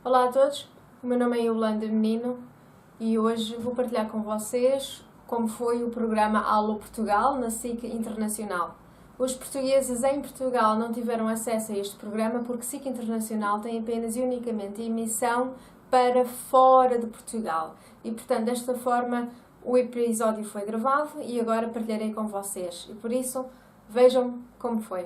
Olá a todos, o meu nome é Yolanda Menino e hoje vou partilhar com vocês como foi o programa Alô Portugal na SIC Internacional. Os portugueses em Portugal não tiveram acesso a este programa porque SIC Internacional tem apenas e unicamente emissão para fora de Portugal e, portanto, desta forma o episódio foi gravado e agora partilharei com vocês e por isso vejam como foi.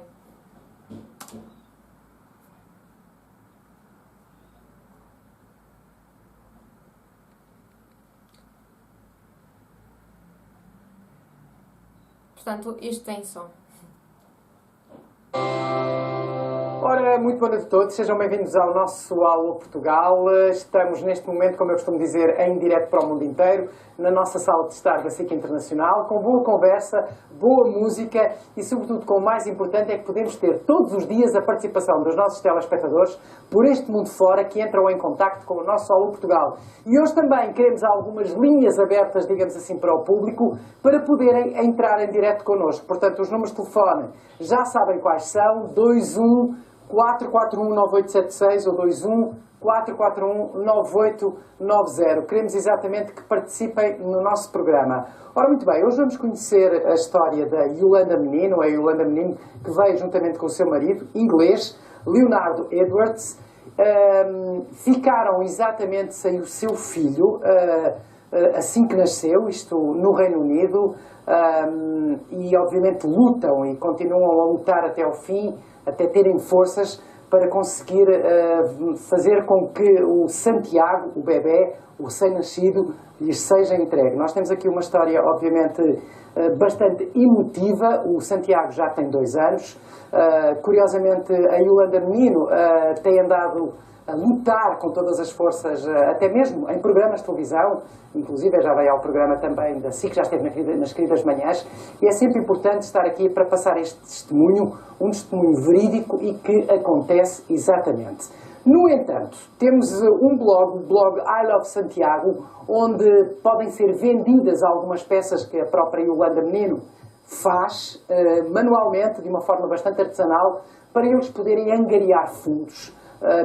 Portanto, isto tem som. Ora, muito boa noite a todos, sejam bem-vindos ao nosso Alô Portugal. Estamos neste momento, como eu costumo dizer, em direto para o mundo inteiro, na nossa sala de estar da SIC Internacional, com boa conversa, boa música e, sobretudo, com o mais importante é que podemos ter todos os dias a participação dos nossos telespectadores por este mundo fora que entram em contacto com o nosso Alô Portugal. E hoje também queremos algumas linhas abertas, digamos assim, para o público, para poderem entrar em direto connosco. Portanto, os números de telefone já sabem quais são, 21 441-9876 ou 21-441-9890. Queremos exatamente que participem no nosso programa. Ora, muito bem, hoje vamos conhecer a história da Yolanda Menino, a Yolanda Menino que veio juntamente com o seu marido, inglês, Leonardo Edwards. Ficaram exatamente sem o seu filho assim que nasceu, isto no Reino Unido, e obviamente lutam e continuam a lutar até ao fim, até terem forças para conseguir fazer com que o Santiago, o bebé, o recém-nascido, lhes seja entregue. Nós temos aqui uma história, obviamente, bastante emotiva. O Santiago já tem 2 anos. Curiosamente, a Yolanda Menino tem andado a lutar com todas as forças, até mesmo em programas de televisão, inclusive já veio ao programa também da SIC, já esteve nas Queridas Manhãs, e é sempre importante estar aqui para passar este testemunho, um testemunho verídico e que acontece exatamente. No entanto, temos um blog, o blog I Love Santiago, onde podem ser vendidas algumas peças que a própria Yolanda Menino faz manualmente, de uma forma bastante artesanal, para eles poderem angariar fundos,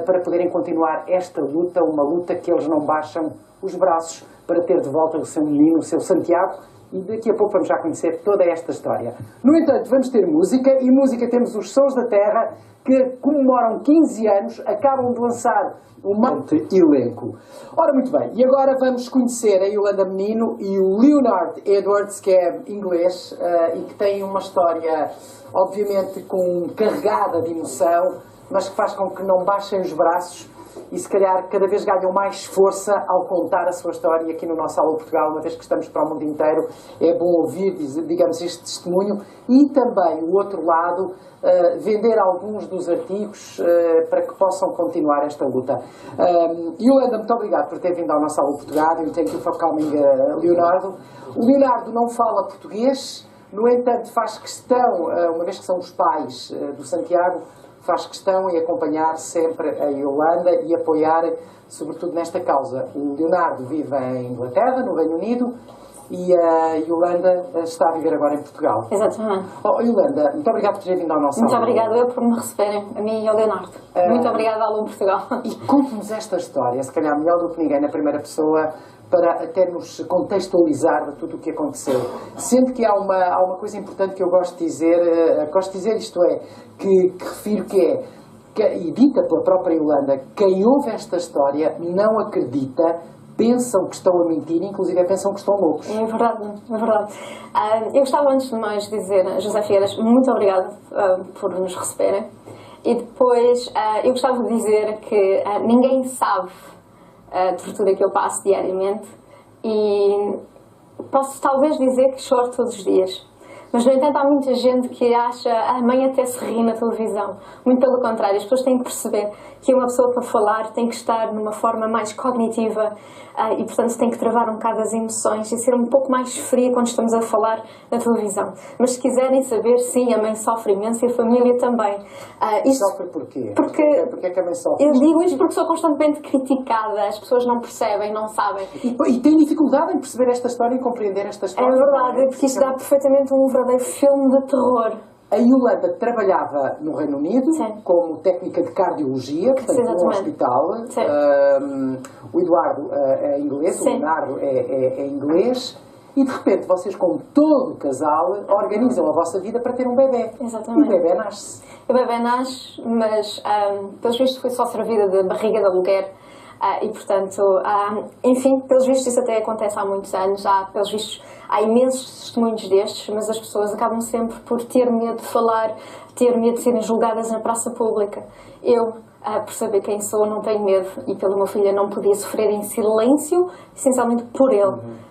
para poderem continuar esta luta, uma luta que eles não baixam os braços para ter de volta o seu menino, o seu Santiago, e daqui a pouco vamos já conhecer toda esta história. No entanto, vamos ter música, e música temos os Sons da Terra, que comemoram 15 anos, acabam de lançar um monte elenco. Ora, muito bem, e agora vamos conhecer a Yolanda Menino e o Leonard Edwards, que é inglês, e que tem uma história, obviamente, carregada de emoção, mas que faz com que não baixem os braços e se calhar cada vez ganham mais força ao contar a sua história aqui no nosso Alô Portugal, uma vez que estamos para o mundo inteiro. É bom ouvir, digamos, este testemunho e também o outro lado, vender alguns dos artigos para que possam continuar esta luta. Yolanda, muito obrigado por ter vindo ao nosso Alô Portugal e thank you for coming, Leonardo. O Leonardo não fala português, no entanto faz questão, uma vez que são os pais do Santiago, faz questão em acompanhar sempre a Yolanda e apoiar, sobretudo nesta causa. O Leonardo vive em Inglaterra, no Reino Unido, e a Yolanda está a viver agora em Portugal. Exatamente. Oh, Yolanda, muito obrigado por ter vindo ao nosso Muito Alô. obrigada eu por me receberem, a mim e ao Leonardo. Muito obrigada ao Alô Portugal. E conte-nos esta história, se calhar melhor do que ninguém, na primeira pessoa, para até nos contextualizar de tudo o que aconteceu. Sendo que há uma coisa importante que eu gosto de dizer, isto é, que refiro e dita pela própria Yolanda, quem ouve esta história não acredita, pensam que estão a mentir, inclusive pensam que estão loucos. É verdade, é verdade. Eu gostava antes de mais dizer, José Figueiras, muito obrigada por nos receberem. E depois eu gostava de dizer que ninguém sabe a tortura que eu passo diariamente e posso talvez dizer que choro todos os dias. Mas, no entanto, há muita gente que acha a mãe até se ri na televisão. Muito pelo contrário, as pessoas têm que perceber que uma pessoa para falar tem que estar numa forma mais cognitiva e, portanto, tem que travar um bocado as emoções e ser um pouco mais fria quando estamos a falar na televisão. Mas se quiserem saber, sim, a mãe sofre imenso e a família também. Sofre porquê? Porque é que a mãe sofre? Eu digo isto porque sou constantemente criticada, as pessoas não percebem, não sabem. E têm dificuldade em perceber esta história e compreender esta história. É verdade, porque isto dá perfeitamente um verdadeiro filme de terror. A Yolanda trabalhava no Reino Unido. Sim. Como técnica de cardiologia, portanto, num hospital. O Eduardo é inglês, Sim. o Leonardo é inglês. E de repente vocês, como todo o casal, organizam a vossa vida para ter um bebê. Exatamente. E o bebê nasce. O bebê nasce, mas pelos vistos foi só servida de barriga de aluguer. E portanto, enfim, pelos vistos isso até acontece há muitos anos. Pelos vistos, há imensos testemunhos destes, mas as pessoas acabam sempre por ter medo de falar, ter medo de serem julgadas na praça pública. Eu, por saber quem sou, não tenho medo, e pelo meu filho não podia sofrer em silêncio, essencialmente por ele.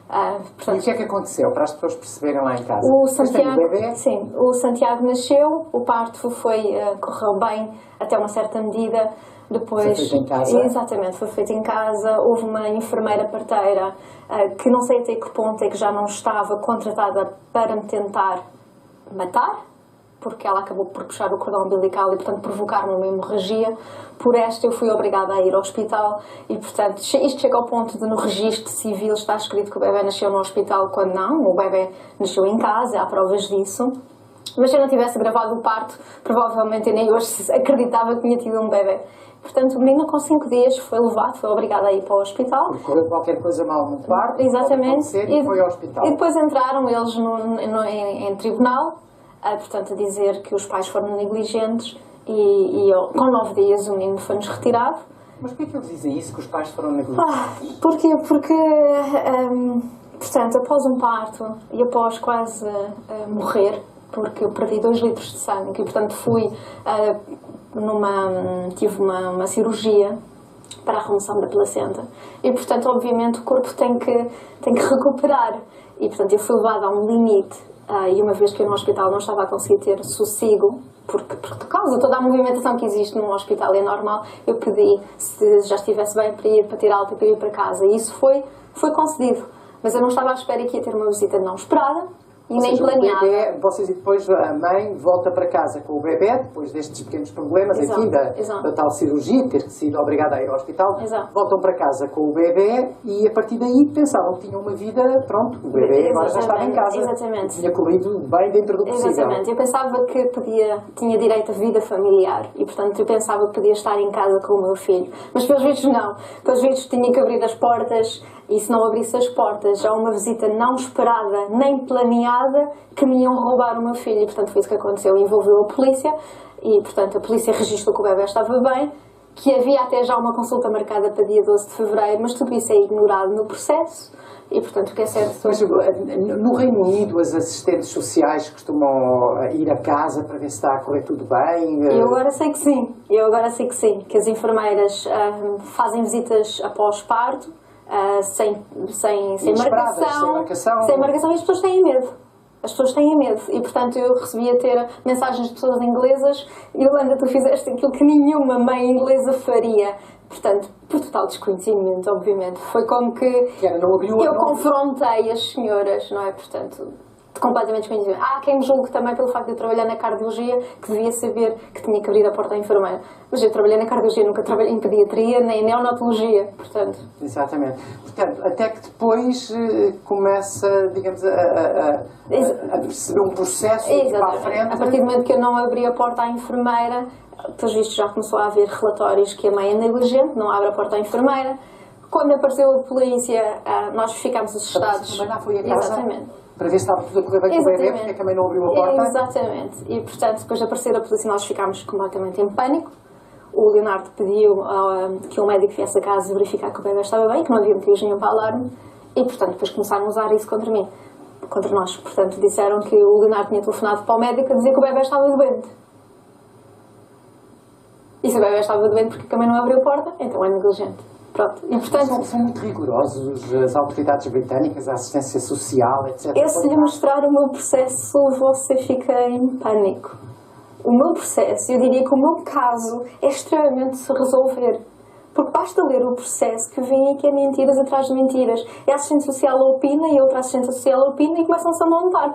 Portanto, e o que é que aconteceu, para as pessoas perceberem lá em casa? O Santiago, bebê? sim, o Santiago nasceu, o parto correu bem até uma certa medida. Depois, foi feito em casa? Exatamente, foi feito em casa. Houve uma enfermeira parteira que não sei até que ponto é que já não estava contratada para me tentar matar, porque ela acabou por puxar o cordão umbilical e, portanto, provocar-me uma hemorragia. Por esta, eu fui obrigada a ir ao hospital e, portanto, isto chega ao ponto de no registro civil está escrito que o bebê nasceu no hospital, quando não, o bebê nasceu em casa, há provas disso. Mas se eu não tivesse gravado o parto, provavelmente eu nem hoje acreditava que tinha tido um bebê. Portanto, o menino com 5 dias foi levado, foi obrigado a ir para o hospital. Correu qualquer coisa mal no parto, exatamente, e foi ao hospital. E depois entraram eles em tribunal, portanto, a dizer que os pais foram negligentes e com 9 dias o menino foi-nos retirado. Mas porquê que eles dizem isso, que os pais foram negligentes? Porquê? Porque, portanto, após um parto e após quase morrer, porque eu perdi 2 litros de sangue e, portanto, tive uma cirurgia para a remoção da placenta e, portanto, obviamente o corpo tem que recuperar e, portanto, eu fui levada a um limite e uma vez que eu no hospital não estava a conseguir ter sossego, porque por causa de toda a movimentação que existe num hospital é normal, eu pedi, se já estivesse bem, para ter alta e para ir para casa, e isso foi concedido, mas eu não estava à espera que ia ter uma visita não esperada e nem planeada. Vocês, e depois a mãe volta para casa com o bebê, depois destes pequenos problemas, enfim, da tal cirurgia, ter sido obrigada a ir ao hospital. Exato. Voltam para casa com o bebê e a partir daí pensavam que tinham uma vida, pronto, o bebê agora já estava em casa. Exatamente. Tinha corrido bem dentro do possível. Exatamente. Eu pensava que tinha direito a vida familiar e, portanto, eu pensava que podia estar em casa com o meu filho. Mas, pelos vistos, não. Pelos vistos, tinha que abrir as portas e, se não abrisse as portas, já uma visita não esperada nem planeada, que me iam roubar o meu filho. E, portanto, foi isso que aconteceu. Envolveu a polícia e, portanto, a polícia registrou que o bebê estava bem, que havia até já uma consulta marcada para dia 12 de fevereiro, mas tudo isso é ignorado no processo. E, portanto, o que é certo... Mas no Reino Unido, as assistentes sociais costumam ir a casa para ver se está a correr tudo bem? Eu agora sei que sim. Que as enfermeiras fazem visitas após parto, sem marcação. Sem marcação, e as pessoas têm medo. E, portanto, eu recebi a ter mensagens de pessoas inglesas: Yolanda, tu fizeste aquilo que nenhuma mãe inglesa faria. Portanto, por total desconhecimento, obviamente. Foi como que eu confrontei as senhoras, não é? Portanto, completamente desconhecimento. Há quem me julgue também pelo facto de eu trabalhar na cardiologia, que devia saber que tinha que abrir a porta à enfermeira. Mas eu trabalhei na cardiologia, nunca trabalhei em pediatria nem em neonatologia, portanto... Exatamente. Portanto, até que depois começa, digamos, a perceber um processo para a frente. A partir do momento que eu não abri a porta à enfermeira, pelos vistos já começou a haver relatórios que a mãe é negligente, não abre a porta à enfermeira. Quando apareceu a polícia, nós ficámos assustados. Mas não foi a casa? Exatamente. Para ver se estava tudo a correr bem com o bebê, porque a mãe não abriu a porta? Exatamente. E, portanto, depois de aparecer a polícia, nós ficámos completamente em pânico. O Leonardo pediu que um médico viesse a casa verificar que o bebê estava bem, que não havia motivos nenhum para alarme. E, portanto, depois começaram a usar isso contra mim, contra nós. Portanto, disseram que o Leonardo tinha telefonado para o médico a dizer que o bebê estava doente. E se o bebê estava doente porque a mãe não abriu a porta, então é negligente. Pronto. E, portanto, são muito rigorosos as autoridades britânicas, a assistência social, etc. Eu, se lhe mostrar o meu processo, você fica em pânico. O meu processo, eu diria que o meu caso é extremamente se resolver. Porque basta ler o processo que vem aqui é mentiras atrás de mentiras. E a assistente social opina e a outra assistente social opina e começam-se a montar.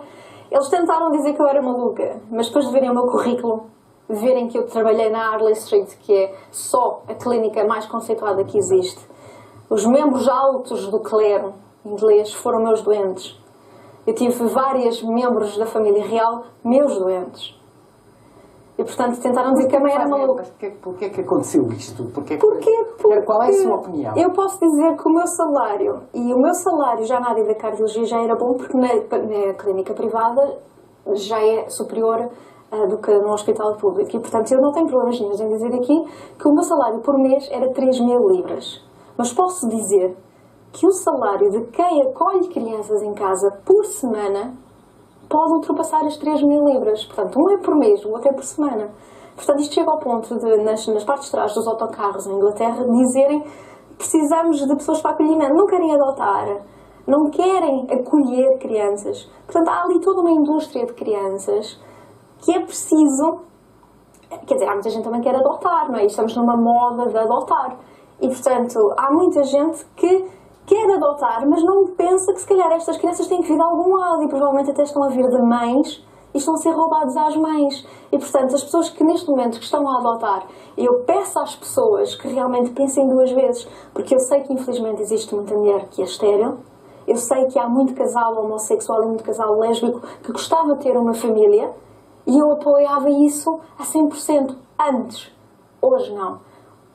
Eles tentaram dizer que eu era maluca, mas depois de verem o meu currículo, de verem que eu trabalhei na Harley Street, que é só a clínica mais conceituada que existe, os membros altos do clero inglês foram meus doentes. Eu tive vários membros da família real, meus doentes. E, portanto, tentaram dizer que a mãe era maluca. Mas porquê que aconteceu isto? Porque qual é a sua opinião? eu posso dizer que o meu salário já na área da cardiologia já era bom, porque na clínica privada já é superior do que no hospital público. E, portanto, eu não tenho problemas nenhum em dizer aqui que o meu salário por mês era 3.000 libras. Mas posso dizer que o salário de quem acolhe crianças em casa por semana pode ultrapassar as 3.000 libras. Portanto, um é por mês, o outro é por semana. Portanto, isto chega ao ponto de, nas partes de trás dos autocarros em Inglaterra, dizerem que precisamos de pessoas para acolhimento. Não querem adotar, não querem acolher crianças. Portanto, há ali toda uma indústria de crianças que é preciso... Quer dizer, há muita gente também que quer adotar, não é? Estamos numa moda de adotar. E, portanto, há muita gente que quer adotar, mas não pensa que se calhar estas crianças têm que vir de algum lado e provavelmente até estão a vir de mães e estão a ser roubados às mães. E, portanto, as pessoas que neste momento que estão a adotar, eu peço às pessoas que realmente pensem duas vezes, porque eu sei que infelizmente existe muita mulher que é estéril, eu sei que há muito casal homossexual e muito casal lésbico que gostava de ter uma família e eu apoiava isso a 100%. Antes. Hoje não.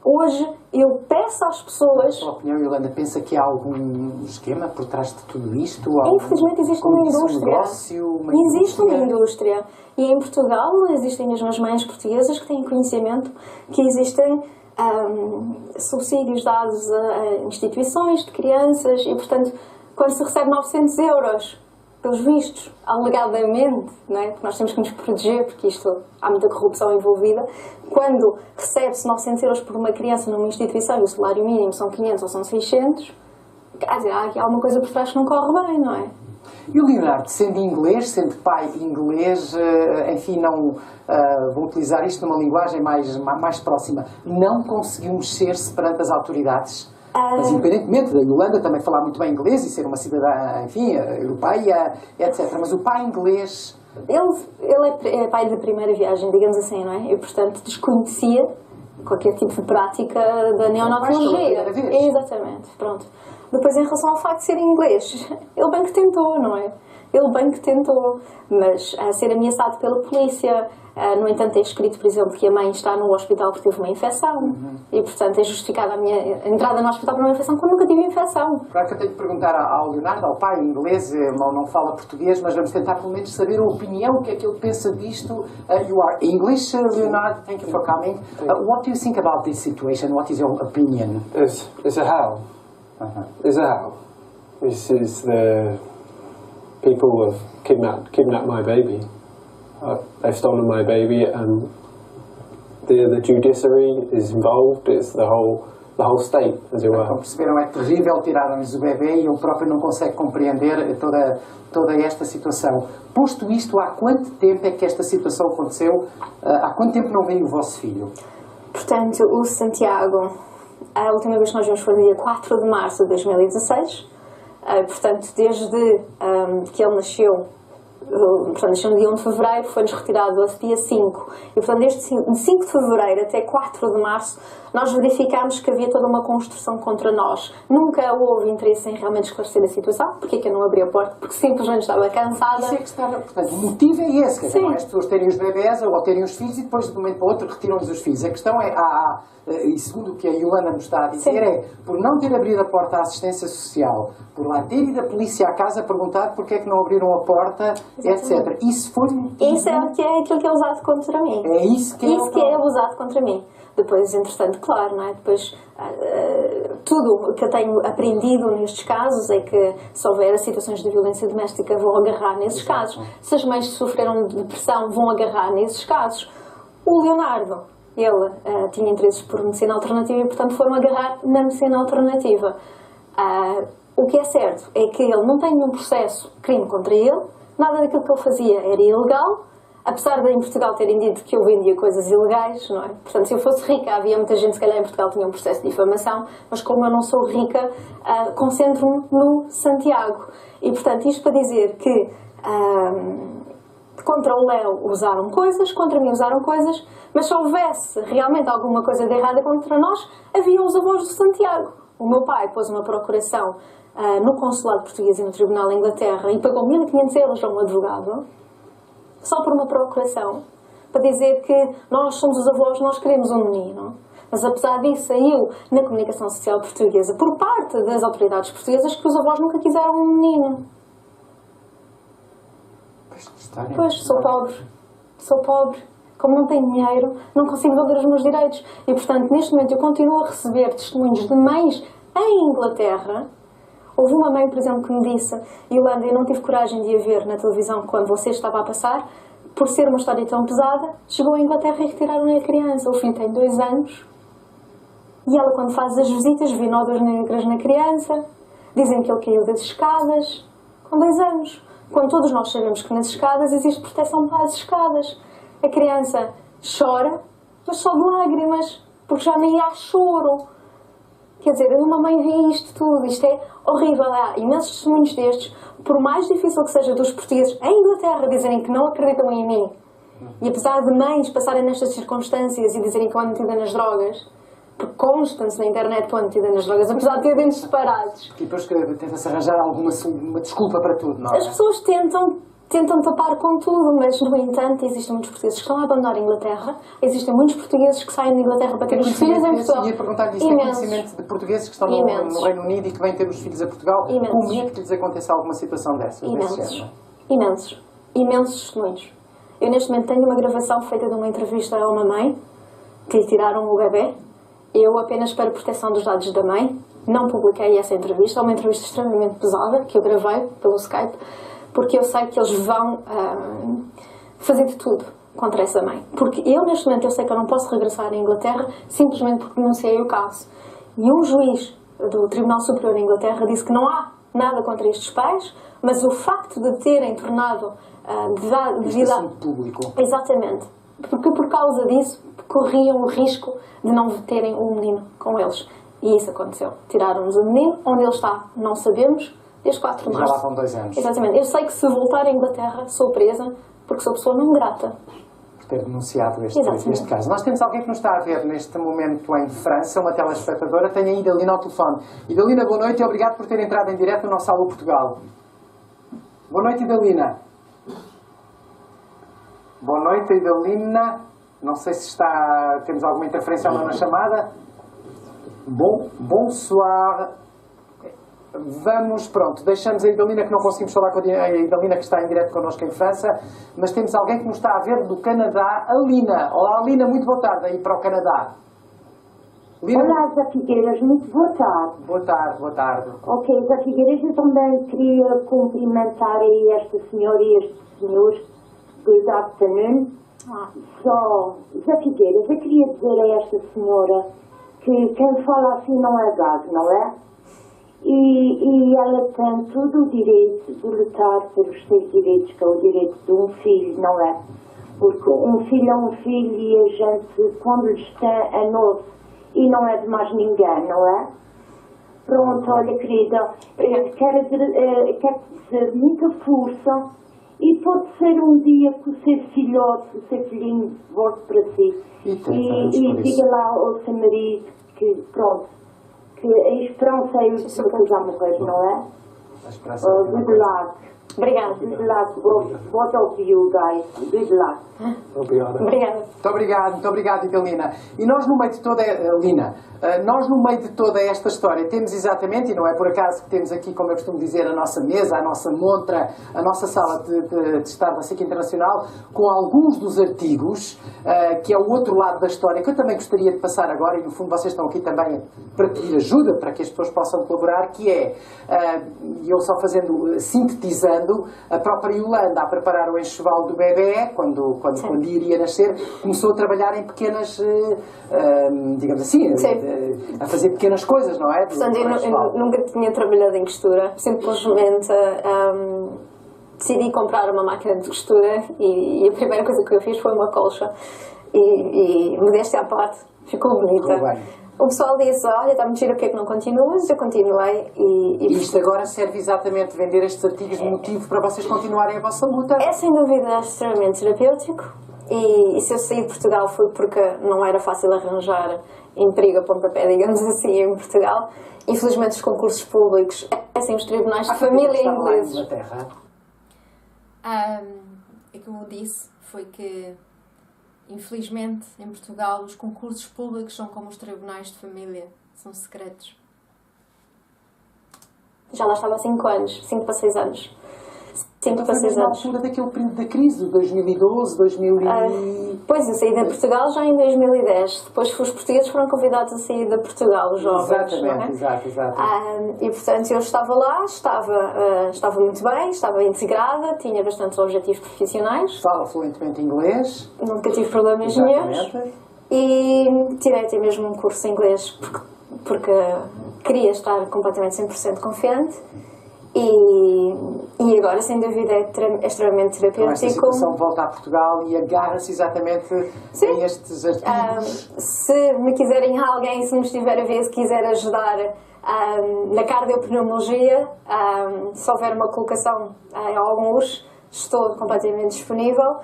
Hoje eu peço às pessoas... Na sua opinião, Yolanda, pensa que há algum esquema por trás de tudo isto? Infelizmente existe uma indústria. Existe uma indústria. E em Portugal existem mesmo as mães portuguesas que têm conhecimento que existem subsídios dados a instituições de crianças e, portanto, quando se recebe 900 euros pelos vistos, alegadamente, não é? Porque nós temos que nos proteger, porque há muita corrupção envolvida. Quando recebe-se 900 euros por uma criança numa instituição e o salário mínimo são 500 ou são 600, quer dizer, há aqui alguma coisa por trás que não corre bem, não é? E o Leonardo, sendo inglês, sendo pai inglês, enfim, não vou utilizar isto numa linguagem mais próxima, não conseguiu mexer-se perante as autoridades? Mas independentemente da Yolanda também falar muito bem inglês e ser uma cidadã, enfim, europeia, etc. Mas o pai inglês... Ele é pai de primeira viagem, digamos assim, não é? E, portanto, desconhecia qualquer tipo de prática da neonatologia. Exatamente, pronto. Depois, em relação ao facto de ser inglês, ele bem que tentou, não é? Ele bem que tentou, mas a ser ameaçado pela polícia, no entanto é escrito, por exemplo, que a mãe está no hospital porque teve uma infecção e, portanto, é justificada a minha entrada no hospital por uma infecção quando nunca tive infecção. Claro que eu tenho que perguntar ao Leonardo, ao pai inglês, não fala português, mas vamos tentar pelo menos saber a opinião, o que é que ele pensa disto. You are English, Leonardo, thank you for coming. What do you think about this situation? What is your opinion? It's a how. It's a how. This is the... People have kidnapped my baby. They've stolen my baby, and the judiciary is involved. It's the whole state, as it were. Como perceberam, é terrível, tiraram-lhes o bebê e ele próprio não consegue compreender toda esta situação. Posto isto, há quanto tempo é que esta situação aconteceu? Há quanto tempo não veio o vosso filho? Portanto, o Santiago, a última vez que nós vimos foi no dia 4 de março de 2016. Portanto, desde que ele nasceu, nasceu no dia 1 de fevereiro, foi-nos retirado a dia 5. E, portanto, desde 5 de fevereiro até 4 de março, nós verificámos que havia toda uma construção contra nós. Nunca houve interesse em realmente esclarecer a situação. Porquê que eu não abri a porta? Porque simplesmente estava cansada. Isso é que estava... Portanto, o motivo é esse, que as pessoas terem os bebés ou terem os filhos e depois, de um momento para o outro, retiram-lhes os filhos. A questão é, e segundo o que a Yolanda nos está a dizer, é por não ter abrido a porta à assistência social, por lá ter ido a polícia à casa perguntar porque é que não abriram a porta, etc. Isso foi... Isso é aquilo que é usado contra mim. É isso que é usado contra mim. Depois, entretanto, claro, não é? Depois, tudo o que eu tenho aprendido nestes casos é que se houver situações de violência doméstica vão agarrar nesses casos. Se as mães sofreram de depressão vão agarrar nesses casos. O Leonardo, ele tinha interesses por medicina alternativa e, portanto, foram agarrar na medicina alternativa. O que é certo é que ele não tem nenhum processo crime contra ele, nada daquilo que ele fazia era ilegal, apesar de em Portugal terem dito que eu vendia coisas ilegais, não é? Portanto, se eu fosse rica, havia muita gente, se calhar, em Portugal tinha um processo de difamação, mas como eu não sou rica, concentro-me no Santiago. E, portanto, isto para dizer que contra o Léo usaram coisas, contra mim usaram coisas, mas se houvesse realmente alguma coisa de errada contra nós, haviam os avós do Santiago. O meu pai pôs uma procuração no consulado português e no tribunal da Inglaterra e pagou 1.500 euros a um advogado, só por uma procuração. para dizer que nós somos os avós, nós queremos um menino. Mas apesar disso, saiu na comunicação social portuguesa, por parte das autoridades portuguesas, que os avós nunca quiseram um menino. Pois, sou pobre. Como não tenho dinheiro, não consigo valer os meus direitos. E, portanto, neste momento eu continuo a receber testemunhos de mães em Inglaterra. Houve uma mãe, por exemplo, que me disse: Yolanda, eu não tive coragem de a ver na televisão quando você estava a passar, por ser uma história tão pesada. Chegou à Inglaterra e retiraram-lhe a criança. O filho tem 2 anos. E ela, quando faz as visitas, vê nódulos negras na criança. Dizem que ele caiu das escadas com 2 anos. Quando todos nós sabemos que nas escadas existe proteção para as escadas. A criança chora, mas só de lágrimas, porque já nem há choro. Quer dizer, uma mãe vê isto tudo, isto é horrível. Há imensos testemunhos destes, por mais difícil que seja dos portugueses em Inglaterra dizerem que não acreditam em mim, e apesar de mães passarem nestas circunstâncias e dizerem que eu ando metida nas drogas, porque consta-se na internet que eu ando metida nas drogas, apesar de ter dentes separados. E depois tenta-se arranjar uma desculpa para tudo, não é? As pessoas tentam tapar com tudo, mas, no entanto, existem muitos portugueses que estão a abandonar a Inglaterra, existem muitos portugueses que saem da Inglaterra para ter os filhos em Portugal. Ia perguntar-lhe isso, tem conhecimento de portugueses que estão no Reino Unido e que vêm ter os filhos a Portugal, com medo que lhes aconteça alguma situação dessas? Imensos testemunhos. Eu, neste momento, tenho uma gravação feita de uma entrevista a uma mãe que lhe tiraram o bebê. Eu apenas para proteção dos dados da mãe não publiquei essa entrevista. É uma entrevista extremamente pesada que eu gravei pelo Skype, porque eu sei que eles vão fazer de tudo contra essa mãe. Porque eu, neste momento, eu sei que eu não posso regressar à Inglaterra simplesmente porque denunciei o caso. E um juiz do Tribunal Superior da Inglaterra disse que não há nada contra estes pais, mas o facto de terem tornado devido a... público. Exatamente. Porque por causa disso corriam o risco de não terem um menino com eles. E isso aconteceu. Tiraram-nos o menino. Onde ele está, não sabemos. Desde 4 de março. Já lá vão 2 anos. Exatamente. Eu sei que se voltar à Inglaterra sou presa porque sou pessoa não grata. Por ter denunciado este caso. Nós temos alguém que nos está a ver neste momento em França, uma telespectadora. Tenho a Idalina ao telefone. Idalina, boa noite e obrigado por ter entrado em direto no nosso Alô Portugal. Boa noite, Idalina. Boa noite, Idalina. Não sei se temos alguma interferência ou não na chamada. Bonsoir. Vamos, pronto, deixamos a Idalina, que não conseguimos falar com a Idalina, que está em direto connosco em França, mas temos alguém que nos está a ver do Canadá, a Lina. Olá, Lina, muito boa tarde aí para o Canadá. Lina... Olá, Zé Figueiras, muito boa tarde. Boa tarde. Ok, Zé Figueiras, eu também queria cumprimentar aí esta senhora e estes senhores. Good afternoon. Só, Zé Figueiras, eu queria dizer a esta senhora que quem fala assim não é gado, não é? E ela tem todo o direito de lutar pelos seus direitos, que é o direito de um filho, não é? Porque um filho é um filho e a gente, quando lhes tem, é novo e não é de mais ninguém, não é? Pronto, olha, querida, quero dizer muita força e pode ser um dia que o seu filhote, o seu filhinho volte para si. E diga lá ao seu marido que, pronto, que a esperança é isso que já morrer, não é? A esperança é good luck. Obrigada. Good luck, both of you guys. Good luck. Obrigada. Muito obrigado, Idalina. E nós no meio de toda nós no meio de toda esta história temos exatamente, e não é por acaso que temos aqui, como eu costumo dizer, a nossa mesa, a nossa montra, a nossa sala de estar da SIC Internacional, com alguns dos artigos, que é o outro lado da história, que eu também gostaria de passar agora, e no fundo vocês estão aqui também para pedir ajuda, para que as pessoas possam colaborar, que é, e eu só sintetizando, a própria Yolanda a preparar o enxoval do bebê, quando iria nascer, começou a trabalhar em pequenas, digamos assim, a fazer pequenas coisas, não é? Portanto, eu nunca tinha trabalhado em costura, simplesmente decidi comprar uma máquina de costura e a primeira coisa que eu fiz foi uma colcha e modéstia à parte, ficou bonita. O pessoal disse, olha, está muito giro, porque é que não continuas? Eu continuei e isto agora serve exatamente, vender estes artigos de motivo para vocês continuarem a vossa luta? É sem dúvida extremamente terapêutico e se eu saí de Portugal foi porque não era fácil arranjar emprego a pontapé, digamos assim, em Portugal. Infelizmente os concursos públicos, assim, os tribunais de família ingleses. O que eu disse foi que infelizmente, em Portugal, os concursos públicos são como os tribunais de família, são secretos. Já lá estava há 5 anos, 5 para 6 anos. 5 Então para foi 6 mesmo na anos. altura daquele período da crise, de 2012, 2000 e... Pois, eu saí de Portugal já em 2010. Depois os portugueses foram convidados a sair de Portugal, os jovens. Exatamente, não é? exato. E portanto eu estava lá, estava muito bem, estava integrada, tinha bastantes objetivos profissionais, Fala fluentemente inglês. nunca tive problemas nenhum. Exatamente. E tirei até mesmo um curso de inglês porque queria estar completamente 100% confiante. E agora, sem dúvida, é extremamente Com esta terapêutico. situação volta a Portugal e agarra-se exatamente Sim. a estes artigos. Se me quiserem alguém, se me estiver a ver, se quiser ajudar na cardiopneumologia, se houver uma colocação em alguns, estou completamente disponível.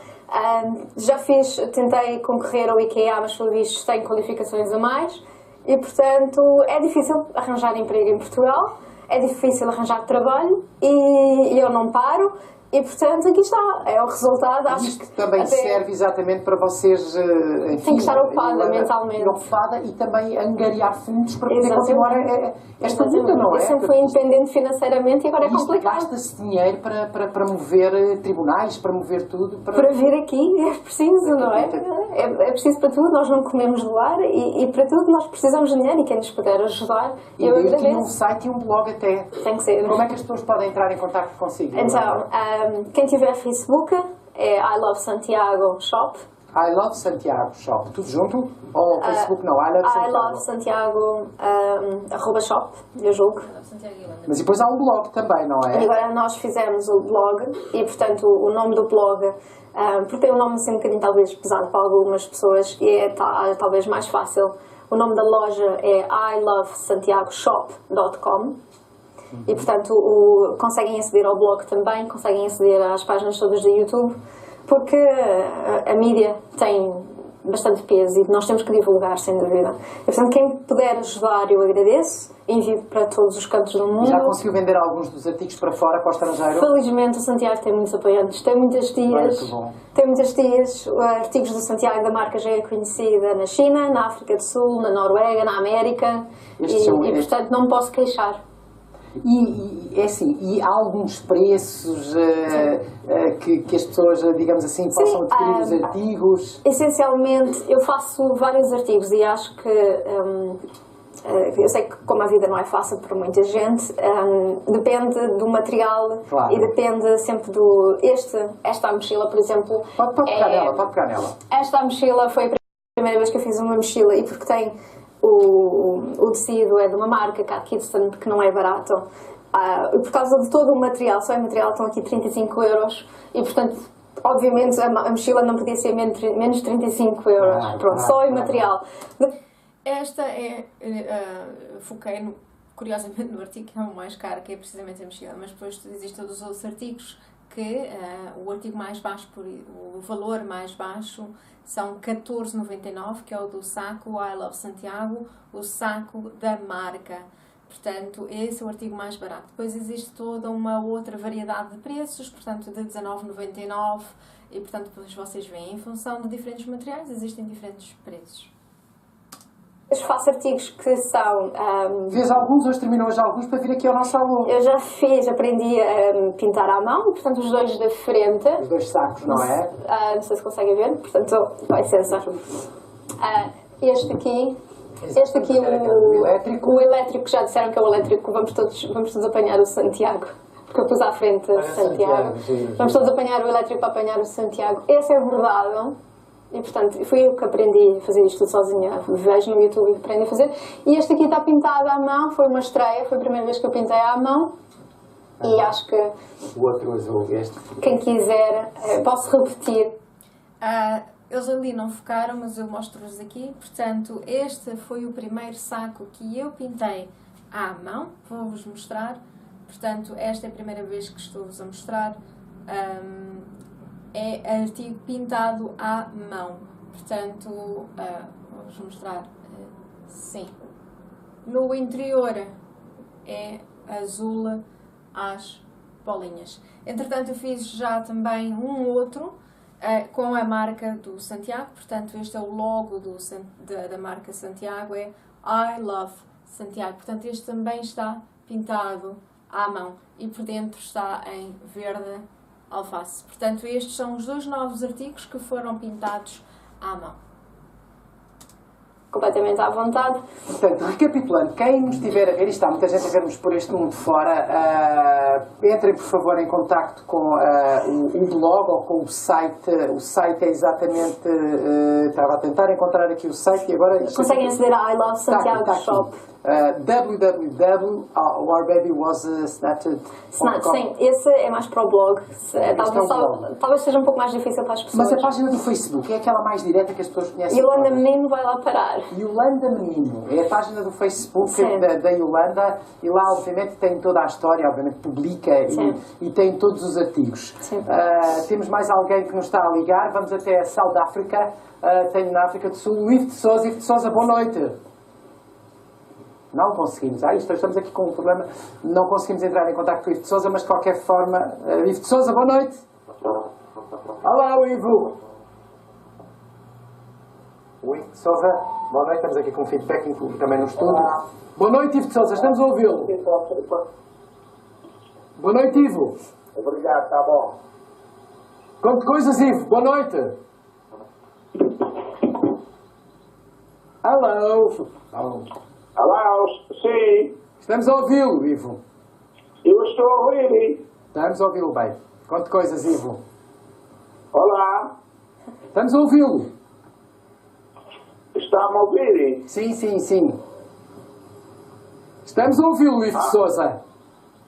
Tentei concorrer ao IKEA, mas pelo visto tenho qualificações a mais e, portanto, é difícil arranjar emprego em Portugal. É difícil arranjar trabalho e eu não paro e, portanto, aqui está. É o resultado. Acho Isto que também até serve exatamente para vocês, enfim, tem que estar ocupada mentalmente. ocupada e também angariar fundos para poder Exatamente. continuar esta luta, não é? Eu sempre fui independente financeiramente e agora é Isto complicado. gasta-se dinheiro para mover tribunais, para mover tudo. Para vir aqui é preciso, não é? É preciso para tudo, nós não comemos do lar e para tudo nós precisamos de dinheiro e quem nos puder ajudar, E eu daí tinha um agradeço. site e um blog até. Tem que ser. Como é que as pessoas podem entrar em contato consigo? Então, quem tiver Facebook é I Love Santiago Shop. I Love Santiago Shop, tudo junto? Ou Facebook não? I Love I Santiago. Love Santiago @shop, eu julgo. Mas depois há um blog também, não E é? agora nós fizemos o blog e, portanto, o nome do blog, porque tem um nome assim um bocadinho talvez pesado para algumas pessoas e é talvez mais fácil. O nome da loja é ilovesantiagoshop.com e, portanto, conseguem aceder ao blog também, conseguem aceder às páginas todas do YouTube, porque a mídia tem bastante peso e nós temos que divulgar, sem dúvida. E, portanto, quem puder ajudar, eu agradeço. Envio para todos os cantos do mundo. Já conseguiu vender alguns dos artigos para fora, para o estrangeiro? Felizmente o Santiago tem muitos apoiantes, tem muitas tias, Olha que bom. artigos do Santiago da marca já é conhecida na China, na África do Sul, na Noruega, na América e portanto não me posso queixar. E é assim, e há alguns preços que as pessoas, digamos assim, possam adquirir os artigos? Essencialmente eu faço vários artigos e acho que eu sei que como a vida não é fácil para muita gente, depende do material. Claro. E depende sempre esta mochila, por exemplo. Pode pegar nela. Esta mochila foi a primeira vez que eu fiz uma mochila e porque tem o tecido é de uma marca, Cat Kidston, que não é barato. E por causa de todo o material, só em material estão aqui 35 euros e portanto obviamente a mochila não podia ser menos 35 euros. Pronto, só em material. Esta foquei curiosamente no artigo que é o mais caro, que é precisamente a mochila, mas depois existem todos os outros artigos que o artigo mais baixo, o valor mais baixo são 14,99, que é o do saco I Love Santiago, o saco da marca. Portanto, esse é o artigo mais barato. Depois existe toda uma outra variedade de preços, portanto, de 19,99 e, portanto, depois vocês veem, em função de diferentes materiais, existem diferentes preços. Eu faço artigos que são... Fez alguns, hoje terminou já alguns para vir aqui ao nosso aluno. Eu já aprendi a pintar à mão, portanto os dois da frente. Os dois sacos, não é? Não sei se conseguem ver, portanto, vai ser essa. Este aqui o elétrico, já disseram que é o elétrico, vamos todos apanhar o Santiago. Porque eu pus à frente o Santiago. Vamos todos apanhar o elétrico para apanhar o Santiago. Esse é bordado. E, portanto, fui eu que aprendi a fazer isto tudo sozinha. Vejo no YouTube e aprendi a fazer. E este aqui está pintado à mão. Foi uma estreia. Foi a primeira vez que eu pintei à mão. E acho que... O outro azul, este. Quem quiser, posso repetir. Eles ali não focaram, mas eu mostro-vos aqui. Portanto, este foi o primeiro saco que eu pintei à mão. Vou-vos mostrar. Portanto, esta é a primeira vez que estou-vos a mostrar. É artigo pintado à mão. Portanto, vou-vos mostrar. Sim. No interior é azul às bolinhas. Entretanto, eu fiz já também um outro com a marca do Santiago. Portanto, este é o logo da marca Santiago, é I Love Santiago. Portanto, este também está pintado à mão e por dentro está em verde alface. Portanto, estes são os 2 novos artigos que foram pintados à mão. Completamente à vontade. Portanto, recapitulando, quem nos estiver a ver, e está muita gente a ver-nos por este mundo fora, entrem por favor em contacto com o blog ou com o site. O site é exatamente, estava a tentar encontrar aqui o site e agora... Conseguem aceder a I Love Santiago Shop. www.ourbabywassnatched.com. Sim, esse é mais para o blog. Talvez seja um pouco mais difícil para as pessoas. Mas a página do Facebook é aquela mais direta que as pessoas conhecem. Yolanda Menino vai lá parar. Yolanda Menino, é a página do Facebook da Yolanda, e lá obviamente tem toda a história, obviamente publica e tem todos os artigos. Temos mais alguém que nos está a ligar, vamos até a South Africa, tenho na África do Sul o Ivo de Sousa. Ivo de Sousa, boa noite. Não conseguimos, estamos aqui com um problema, não conseguimos entrar em contato com o Ivo de Sousa, mas de qualquer forma, Ivo de Sousa, boa noite. Olá, Ivo. O Ivo de Sousa, boa noite, estamos aqui com um feedback também no estúdio. Olá. Boa noite, Ivo de Sousa, estamos a ouvi-lo. Boa noite, Ivo. Obrigado, está bom. Conte coisas, Ivo, boa noite. Alô. Alô, sim. Estamos a ouvi-lo, Ivo. Eu estou a ouvir. Estamos a ouvi-lo bem. Conte coisas, Ivo. Olá. Estamos a ouvi-lo. Está-me a ouvir? Sim. Estamos a ouvi-lo, Ivo de Sousa.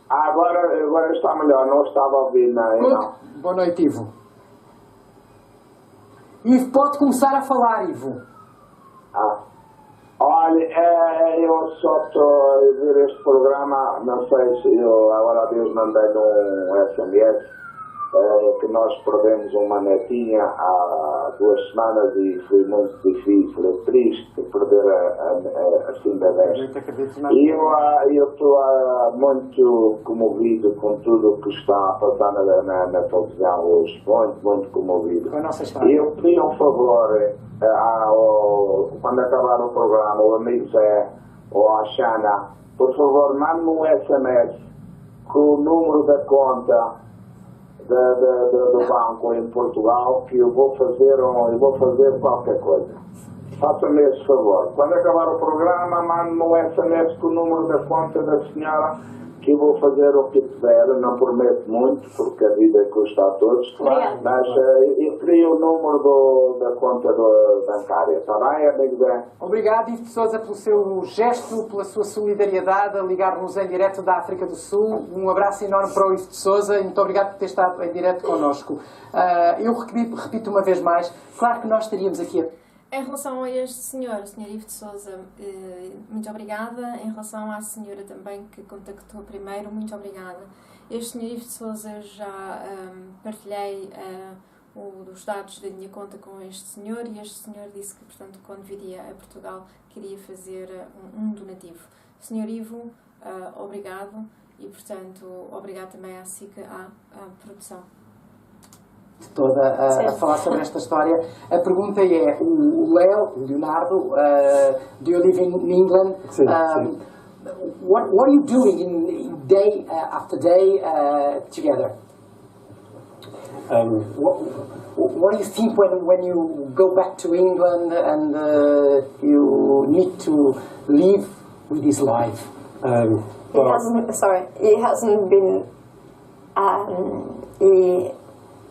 Agora está melhor. Não estava a ouvir, não. Boa noite, Ivo. Ivo, pode começar a falar, Ivo. Olha, eu só estou a ver este programa, não sei se eu agora Deus mandei-lhe um SMS, que nós perdemos uma netinha há 2 semanas e foi muito difícil, é triste perder assim bebês. E eu estou muito comovido com tudo o que está a passar na televisão hoje, muito comovido. E eu pedi um favor, quando acabar o programa, o amigo Zé ou a Xana, por favor, mande-me um SMS com o número da conta do banco em Portugal, que eu vou fazer qualquer coisa. Faça-me esse favor. Quando acabar o programa, mande-me um SMS com o número da conta da senhora, que eu vou fazer o que puder. Não prometo muito, porque a vida custa a todos. Claro. Mas eu queria o número da conta bancária. Está bem, amigo Zé? Obrigado, Ivo de Sousa, pelo seu gesto, pela sua solidariedade a ligar-nos em direto da África do Sul. Um abraço enorme para o Ivo de Sousa e muito obrigado por ter estado em direto connosco. Eu repito uma vez mais, claro que nós estaríamos aqui Em relação a este senhor, o Sr. Ivo de Sousa, muito obrigada. Em relação à senhora também que contactou primeiro, muito obrigada. Este Sr. Ivo de Sousa, já partilhei os dados da minha conta com este senhor e este senhor disse que, portanto, quando viria a Portugal, queria fazer um donativo. Sr. Ivo, obrigado e, portanto, obrigado também à SICA, à produção. Toda a falar sobre esta história. A pergunta é, o Leonardo, do you live in England? Sim. What are you doing in day after day together? What do you think when you go back to England and you need to live with his life? It hasn't been.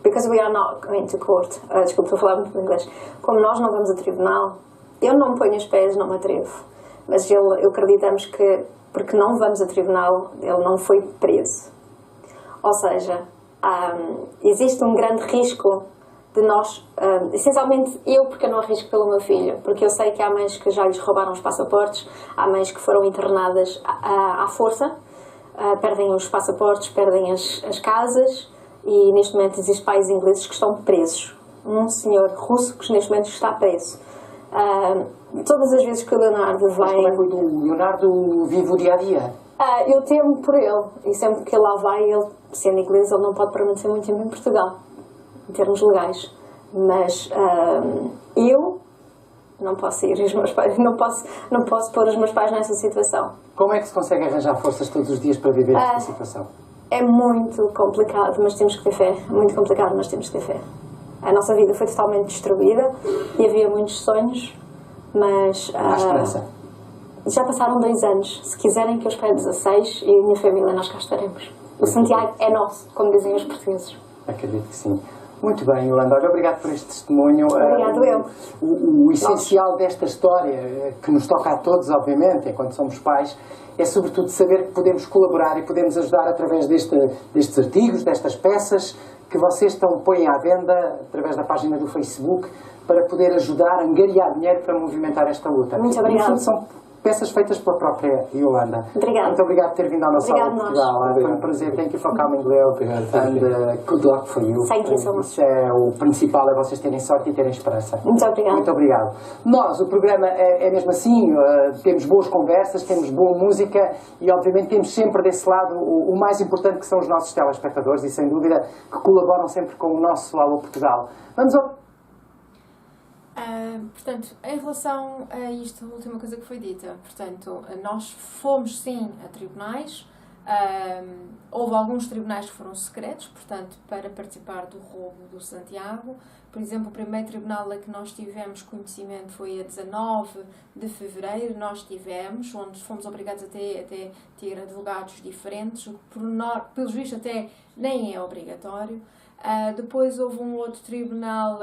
Because we are not going to court. Desculpe, estou a falar muito em inglês. Como nós não vamos a tribunal, eu não me ponho os pés, não me atrevo. Mas acreditamos que, porque não vamos a tribunal, ele não foi preso. Ou seja, existe um grande risco de nós, essencialmente eu, porque eu não arrisco pelo meu filho, porque eu sei que há mães que já lhes roubaram os passaportes, há mães que foram internadas à força, perdem os passaportes, perdem as casas. E neste momento existem pais ingleses que estão presos. Um senhor russo que neste momento está preso. Todas as vezes que o Leonardo vem... Mas como é que o Leonardo vive o dia-a-dia? Eu temo por ele. E sempre que ele lá vai, ele, sendo inglês, ele não pode permanecer muito tempo em Portugal, em termos legais. Mas eu não posso ir, os meus pais, não posso pôr os meus pais nessa situação. Como é que se consegue arranjar forças todos os dias para viver esta situação? É muito complicado, mas temos que ter fé. É muito complicado, mas temos que ter fé. A nossa vida foi totalmente destruída e havia muitos sonhos, mas... Há esperança. Já passaram 2 anos. Se quiserem que eu espere 16, eu e a minha família, nós cá estaremos. O Santiago é nosso, como dizem os portugueses. Acredito que sim. Muito bem, Yolanda. Olha, obrigado por este testemunho. Obrigado eu. O essencial desta história, que nos toca a todos, obviamente, enquanto somos pais, é sobretudo saber que podemos colaborar e podemos ajudar através destes artigos, destas peças que vocês põem à venda através da página do Facebook para poder ajudar a angariar dinheiro para movimentar esta luta. Muito obrigada. São peças feitas pela própria Yolanda. Obrigada. Muito obrigado por ter vindo ao nosso Aula Portugal. Foi um prazer. Thank you for coming, Leo. And good luck for you. Thank you so much. Isso é o principal, é vocês terem sorte e terem esperança. Muito obrigada. Muito obrigado. Nós, o programa é mesmo assim, temos boas conversas, temos boa música e obviamente temos sempre desse lado o mais importante, que são os nossos telespectadores e sem dúvida que colaboram sempre com o nosso Alô Portugal. Vamos ao... Portanto, em relação a isto, a última coisa que foi dita, portanto, nós fomos sim a tribunais, houve alguns tribunais que foram secretos, portanto, para participar do roubo do Santiago. Por exemplo, o primeiro tribunal a que nós tivemos conhecimento foi a 19 de fevereiro, nós tivemos, onde fomos obrigados a ter advogados diferentes, o que pelos vistos até nem é obrigatório. Depois houve um outro tribunal,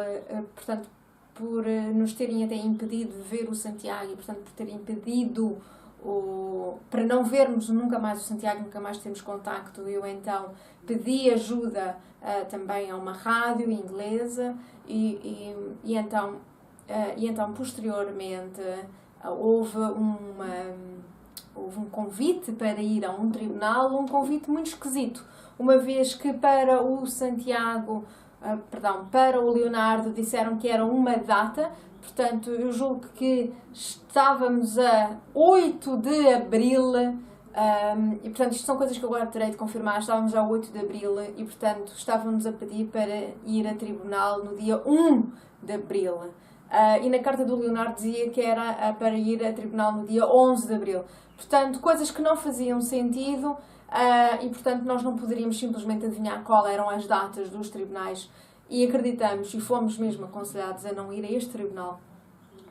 portanto, por nos terem até impedido de ver o Santiago e, portanto, por terem impedido para não vermos nunca mais o Santiago, nunca mais termos contacto. Eu então pedi ajuda também a uma rádio inglesa e então posteriormente houve um convite para ir a um tribunal, um convite muito esquisito, uma vez que para o Santiago, para o Leonardo disseram que era uma data, portanto eu julgo que estávamos a 8 de Abril, e portanto isto são coisas que eu agora terei de confirmar, estávamos a 8 de Abril e portanto estávamos a pedir para ir a tribunal no dia 1 de Abril. E na carta do Leonardo dizia que era para ir a tribunal no dia 11 de Abril. Portanto, coisas que não faziam sentido. E portanto nós não poderíamos simplesmente adivinhar qual eram as datas dos tribunais e acreditamos e fomos mesmo aconselhados a não ir a este tribunal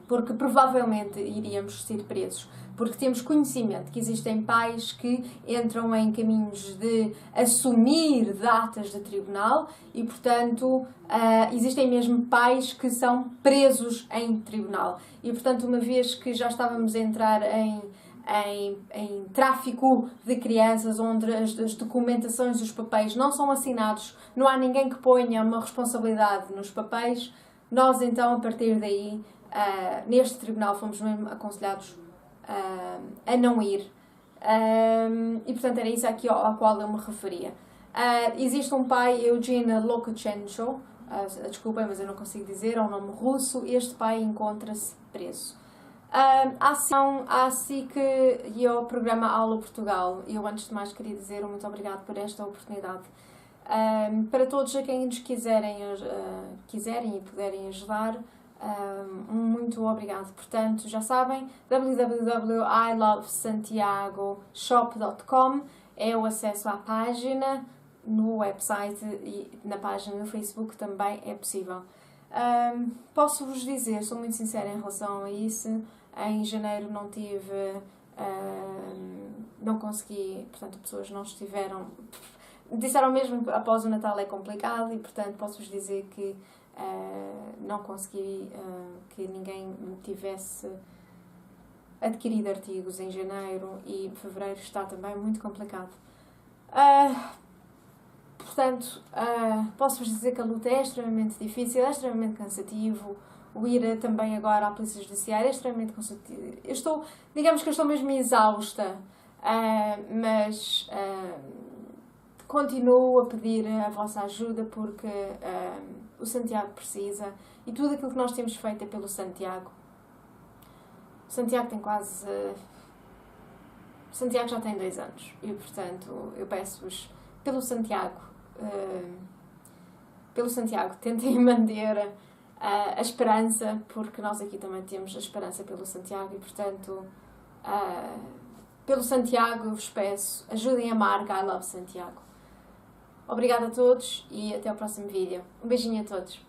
porque provavelmente iríamos ser presos, porque temos conhecimento que existem pais que entram em caminhos de assumir datas de tribunal e portanto existem mesmo pais que são presos em tribunal e portanto uma vez que já estávamos a entrar em tráfico de crianças, onde as documentações dos papéis não são assinados, não há ninguém que ponha uma responsabilidade nos papéis, nós então, a partir daí, neste tribunal fomos mesmo aconselhados a não ir. E portanto era isso aqui ao qual eu me referia. Existe um pai, Eugene Lokachenko, desculpem, mas eu não consigo dizer, é um nome russo, este pai encontra-se preso. A SIC e ao programa Alô Portugal, eu antes de mais queria dizer muito obrigado por esta oportunidade. Para todos a quem nos quiserem e puderem ajudar, muito obrigado. Portanto, já sabem, www.ilovesantiagoshop.com é o acesso à página, no website e na página do Facebook também é possível. Posso-vos dizer, sou muito sincera em relação a isso, em janeiro não tive, não consegui, portanto pessoas não estiveram, disseram mesmo que após o Natal é complicado e portanto posso-vos dizer que não consegui que ninguém tivesse adquirido artigos em janeiro e fevereiro está também muito complicado. Portanto, posso-vos dizer que a luta é extremamente difícil, é extremamente cansativo. O ir também agora à Polícia Judiciária é extremamente cansativo. Digamos que eu estou mesmo exausta, mas continuo a pedir a vossa ajuda porque o Santiago precisa e tudo aquilo que nós temos feito é pelo Santiago. O Santiago tem quase... O Santiago já tem 2 anos e, portanto, eu peço-vos pelo Santiago, tentem manter a esperança, porque nós aqui também temos a esperança pelo Santiago e, portanto, pelo Santiago vos peço, ajudem a marca I Love Santiago. Obrigada a todos e até ao próximo vídeo. Um beijinho a todos.